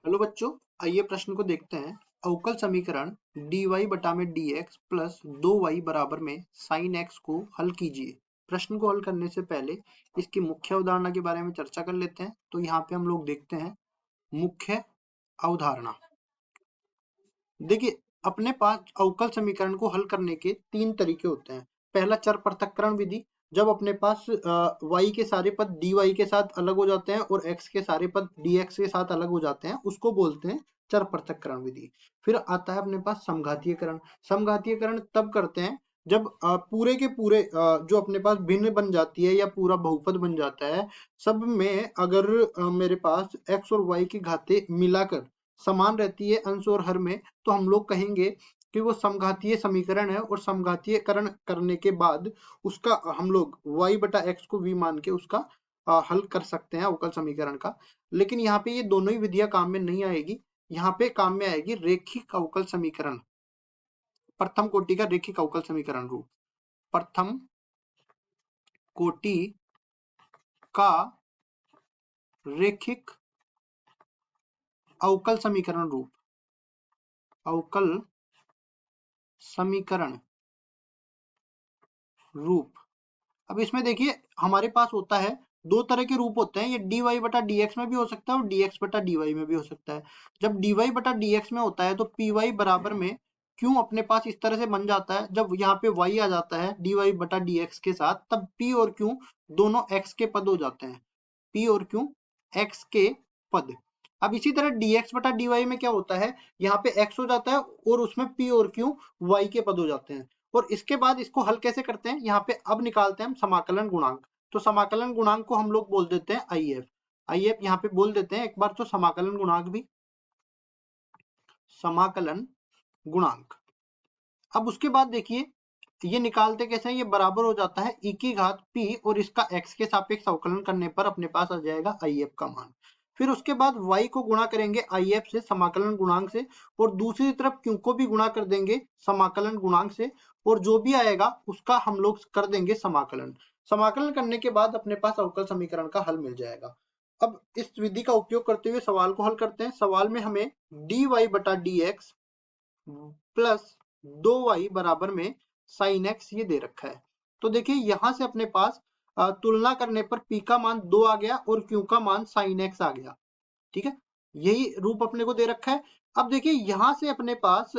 Hello बच्चों, आइए प्रश्न को देखते हैं। अवकल समीकरण dy बटा में dx प्लस 2y बराबर में sin x को हल कीजिए। प्रश्न को हल करने से पहले इसकी मुख्य अवधारणा के बारे में चर्चा कर लेते हैं। तो यहाँ पे हम लोग देखते हैं मुख्य अवधारणा। देखिए, अपने पास अवकल समीकरण को हल करने के तीन तरीके होते हैं। पहला चर पृथक्करण विधि, जब अपने पास y के सारे पद dy के साथ अलग हो जाते हैं और x के सारे पद dx के साथ अलग हो जाते हैं, उसको बोलते हैं चर पृथक्करण विधि। फिर आता है अपने पास समघातीयकरण। समघातीयकरण तब करते हैं जब पूरे के पूरे जो अपने पास भिन्न बन जाती है या पूरा बहुपद बन जाता है, सब में अगर मेरे पास x और y की घातें मिलाकर समान रहती है अंश और हर में, तो हम लोग कहेंगे कि वो समघातीय समीकरण है। और समघातीयकरण करने के बाद उसका हम लोग y बटा x को v मान के उसका हल कर सकते हैं अवकल समीकरण का। लेकिन यहाँ पे ये दोनों ही विधियां काम में नहीं आएगी। यहाँ पे काम में आएगी रेखिक अवकल समीकरण, प्रथम कोटि का रेखिक अवकल समीकरण रूप। प्रथम कोटि का रेखिक अवकल समीकरण रूप, अवकल समीकरण रूप। अब इसमें देखिए हमारे पास होता है दो तरह के रूप होते हैं। ये dy बटा dx में भी हो सकता है और dx बटा dy में भी हो सकता है। जब dy बटा dx में होता है तो py बराबर में क्यों अपने पास इस तरह से बन जाता है, जब यहाँ पे y आ जाता है dy बटा dx के साथ, तब p और q दोनों x के पद हो जाते हैं। p और q x के पद। अब इसी तरह dx बटा dy में क्या होता है, यहाँ पे x हो जाता है और उसमें p और q y के पद हो जाते हैं। और इसके बाद इसको हल कैसे करते हैं, यहाँ पे अब निकालते हैं हम समाकलन गुणांक। तो समाकलन गुणांक को हम लोग बोल देते हैं IF। IF यहाँ पे बोल देते हैं एक बार तो समाकलन गुणांक भी, समाकलन गुणांक। अब उसके बाद देखिए ये निकालते कैसे हैं, ये बराबर हो जाता है e की घात p और इसका x के सापेक्ष अवकलन करने पर अपने पास आ जाएगा IF का मान। फिर उसके बाद y को गुणा करेंगे IF से समाकलन गुणांक से, और दूसरी तरफ q को भी गुणा कर देंगे समाकलन गुणांक से, और जो भी आएगा उसका हम लोग कर देंगे समाकलन। समाकलन करने के बाद अपने पास अवकल समीकरण का हल मिल जाएगा। अब इस विधि का उपयोग करते हुए सवाल को हल करते हैं। सवाल में हमें dy बटा dx प्लस 2y बराबर में sin x ये दे रखा है। तो देखिए यहां से अपने पास तुलना करने पर p का मान 2 आ गया और q का मान sin x आ गया। ठीक है, यही रूप अपने को दे रखा है। अब देखिए यहां से अपने पास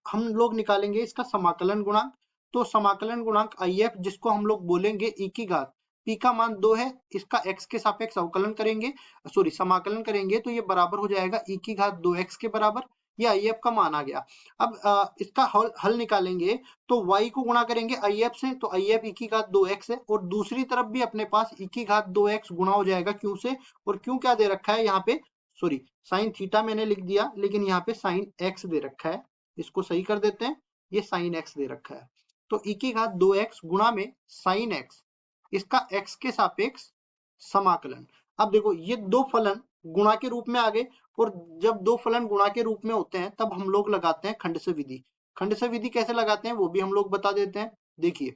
हम लोग निकालेंगे इसका समाकलन गुणांक। तो समाकलन गुणांक IF, जिसको हम लोग बोलेंगे e की घात p का मान 2 है, इसका x के सापेक्ष अवकलन करेंगे, सॉरी समाकलन करेंगे, तो ये बराबर हो जाएगा e की घात 2x के बराबर। ये IF का मान आ गया। अब इसका हल निकालेंगे तो y को गुणा करेंगे IF से, तो IF e की घात 2x है, और दूसरी तरफ भी अपने पास e की घात 2x गुणा हो जाएगा q से। और q क्या दे रखा है यहाँ पे, सॉरी साइन थीटा मैंने लिख दिया, लेकिन यहाँ पे साइन एक्स दे रखा है। इसको सही कर देते हैं, ये साइन एक्स दे रखा है। तो e की घात 2x गुणा में साइन एक्स, इसका x के सापेक्ष समाकलन। अब देखो ये दो फलन गुणा के रूप में आ गए, और जब दो फलन गुणा के रूप में होते हैं तब हम लोग लगाते हैं खंडशः विधि। खंडशः विधि कैसे लगाते हैं वो भी हम लोग बता देते हैं। देखिए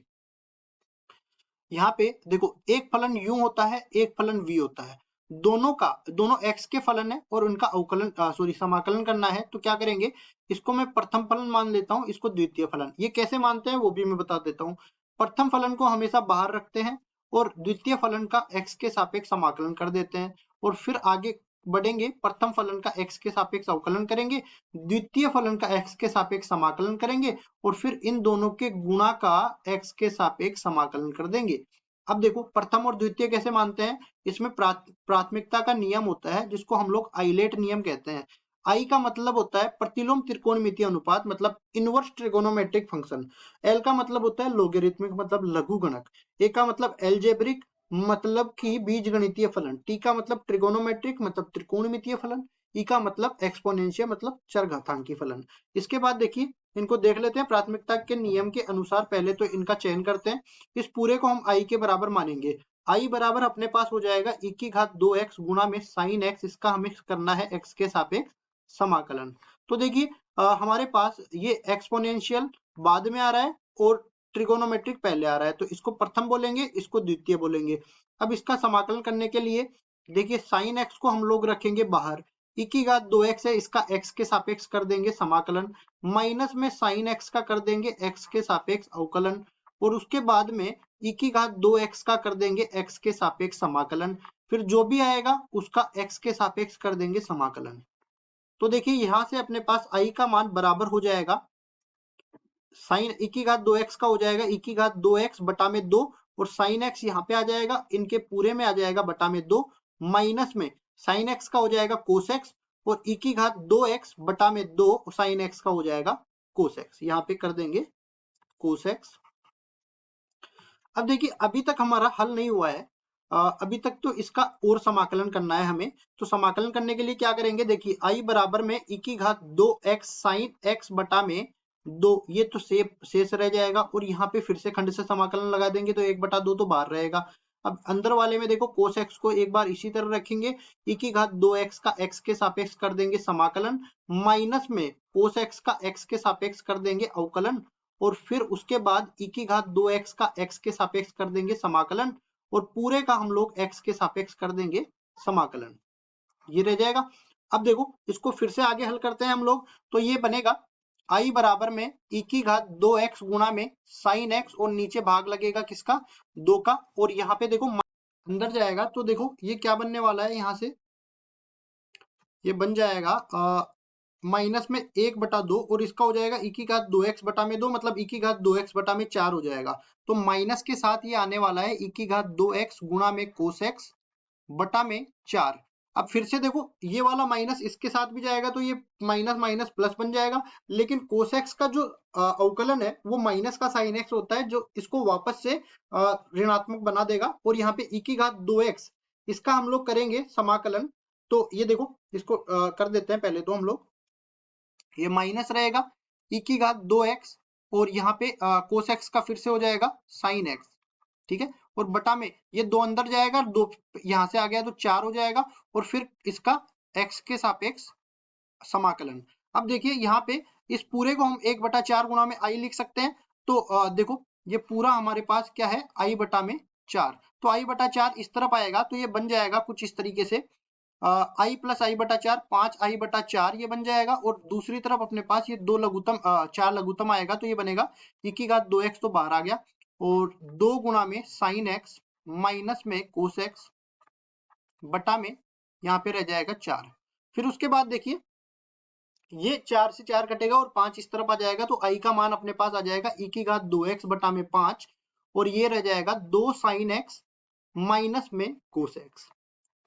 यहाँ पे देखो एक फलन u होता है, एक फलन v होता है। दोनों x के फलन है और उनका अवकलन सॉरी समाकलन करना है। तो क्या करेंगे, इसको मैं प्रथम फलन मान लेता हूँ, इसको द्वितीय फलन। ये कैसे मानते हैं वो भी मैं बता देता हूँ। प्रथम फलन को हमेशा बाहर रखते हैं और द्वितीय फलन का x के सापेक्ष समाकलन कर देते हैं, और फिर आगे बढ़ेंगे। प्रथम फलन का x के सापेक्ष अवकलन करेंगे, द्वितीय फलन का x के सापेक्ष समाकलन करेंगे, और फिर इन दोनों के गुणा का x के सापेक्ष समाकलन कर देंगे। अब देखो प्रथम और द्वितीय कैसे मानते हैं, इसमें प्राथमिकता का नियम होता है, जिसको हम लोग आइलेट नियम कहते हैं। आई का मतलब होता है प्रतिलोम त्रिकोणमितीय अनुपात, मतलब इनवर्स ट्रिगोनोमेट्रिक फंक्शन। एल का मतलब होता है लोगरिथमिक, मतलब लघु गणक। ए का मतलब एल्जेब्रिक, मतलब कि बीजगणितीय फलन। टी का मतलब ट्रिगोनोमेट्रिक, मतलब त्रिकोणमितीय फलन। ई का मतलब एक्सपोनेंशियल, मतलब चरघातांकी फलन। इसके बाद देखिए इनको देख लेते हैं। प्राथमिकता के नियम के अनुसार पहले तो इनका चयन करते हैं। इस पूरे को हम आई के बराबर मानेंगे। आई बराबर अपने पास हो जाएगा e की घात 2x गुणा में साइन x, इसका हमें करना है x के सापेक्ष समाकलन। तो देखिए हमारे पास ये एक्सपोनेंशियल बाद में आ रहा है और ट्रिगोनोमेट्रिक पहले आ रहा है, तो इसको प्रथम बोलेंगे, इसको द्वितीय बोलेंगे। अब इसका समाकलन करने के लिए देखिए साइन x को हम लोग रखेंगे बाहर, e की घात 2x है, इसका x के सापेक्ष कर देंगे समाकलन, माइनस में sin x का कर देंगे x के सापेक्ष अवकलन, और उसके बाद में e की घात 2x का कर देंगे x के सापेक्ष समाकलन, फिर जो भी आएगा उसका x के सापेक्ष कर देंगे समाकलन। तो देखिए यहां से अपने पास i का मान बराबर हो जाएगा साइन e की घात 2x का हो जाएगा e की घात 2x बटा में 2, और साइन x यहाँ पे आ जाएगा, इनके पूरे में आ जाएगा बटा में 2, माइनस में साइन x का हो जाएगा कोस x, और e की घात 2x बटा में 2 साइन x का हो जाएगा कोस x, यहाँ पे कर देंगे कोस x। अब देखिए अभी तक हमारा हल नहीं हुआ है, अभी तक तो इसका और समाकलन करना है हमें। तो समाकलन करने के लिए क्या करेंगे, देखिए i बराबर में e की घात 2x साइन x बटा में 2, ये तो शेष रह जाएगा, और यहाँ पे फिर से खंड से समाकलन लगा देंगे तो 1/2 तो बाहर रहेगा। अब अंदर वाले में देखो कोस x को एक बार इसी तरह रखेंगे, e की घात 2x का x के सापेक्ष कर देंगे समाकलन, माइनस में कोस x का x के सापेक्ष कर देंगे अवकलन, और फिर उसके बाद e की घात 2x का x के सापेक्ष कर देंगे समाकलन, और पूरे का हम लोग x के सापेक्ष कर देंगे समाकलन, ये रह जाएगा। अब देखो इसको फिर से आगे हल करते हैं हम लोग, तो ये बनेगा i बराबर में e की घात 2x गुणा में sin x, और नीचे भाग लगेगा किसका 2 का, और यहाँ पे देखो अंदर जाएगा तो देखो ये क्या बनने वाला है, यहाँ से ये बन जाएगा माइनस में 1/2, और इसका हो जाएगा e की घात 2x बटा में 2, मतलब e की घात 2x बटा में 4 हो जाएगा। तो माइनस के साथ ये आने वाला है e की घात 2x गुणा में कोस x बटा में 4। अब फिर से देखो ये वाला माइनस इसके साथ भी जाएगा तो ये माइनस माइनस प्लस बन जाएगा, लेकिन कोस x का जो अवकलन है वो माइनस का साइन x होता है, जो इसको वापस से ऋणात्मक बना देगा, और यहाँ पे e की घात 2x इसका हम लोग करेंगे समाकलन। तो ये देखो इसको कर देते हैं पहले तो हम लोग, ये माइनस रहेगा e की घात 2x, और यहाँ पे कोस x का फिर से हो जाएगा साइन x, ठीक है, और बटा में ये 2 अंदर जाएगा, 2 यहाँ से आ गया तो 4 हो जाएगा, और फिर इसका x के सापेक्ष समाकलन। अब देखिए यहाँ पे इस पूरे को हम 1/4 गुणा में i लिख सकते हैं, तो देखो ये पूरा हमारे पास क्या है i बटा में 4, तो i/4 इस तरफ आएगा तो ये बन जाएगा कुछ इस तरीके से i प्लस i/4 5i/4 ये बन जाएगा, और दूसरी तरफ अपने पास ये 2 लघुत्तम 4 लघुत्तम आएगा तो ये बनेगा e की घात 2x तो बाहर आ गया, और 2 गुणा में साइन x माइनस में कोस x बटा में यहाँ पे रह जाएगा 4। फिर उसके बाद देखिए ये 4 से 4 कटेगा और 5 इस तरफ आ जाएगा, तो i का मान अपने पास आ जाएगा e की घात 2x बटा में 5, और ये रह जाएगा 2 साइन x माइनस में कोस x,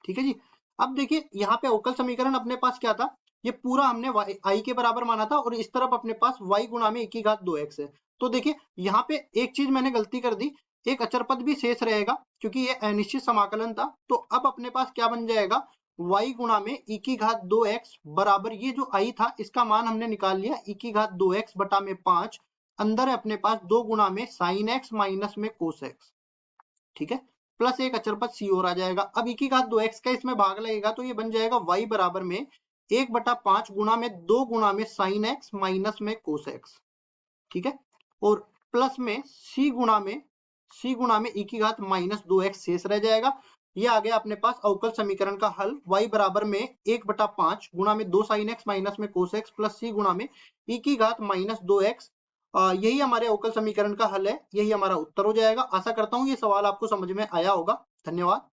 ठीक है जी। अब देखिए यहाँ पे अवकल समीकरण अपने पास क्या था, ये पूरा हमने i के बराबर माना था, और इस तरफ अपने पास y गुणा में e की घात 2x है। तो देखिए यहाँ पे एक चीज मैंने गलती कर दी, एक अचर पद भी शेष रहेगा क्योंकि ये अनिश्चित समाकलन था। तो अब अपने पास क्या बन जाएगा, y गुणा में e की घात 2x बराबर ये जो i था इसका मान हमने निकाल लिया e की घात 2x बटा में 5, अंदर है अपने पास 2 गुणा में साइन x माइनस में कोस x, ठीक है, प्लस एक अचर पद c और आ जाएगा। अब e की घात 2x का इसमें भाग लगेगा तो ये बन जाएगा y बराबर में 1/5 गुणा में 2 गुणा में साइन x माइनस में कोस x, ठीक है, और प्लस में c गुणा में e की घात माइनस 2x शेष रह जाएगा। ये आ गया अपने पास अवकल समीकरण का हल, y बराबर में 1/5 गुणा में 2 साइन x माइनस में कोस x प्लस c गुणा में e की घात माइनस 2x। यही हमारे अवकल समीकरण का हल है, यही हमारा उत्तर हो जाएगा। आशा करता हूँ ये सवाल आपको समझ में आया होगा। धन्यवाद।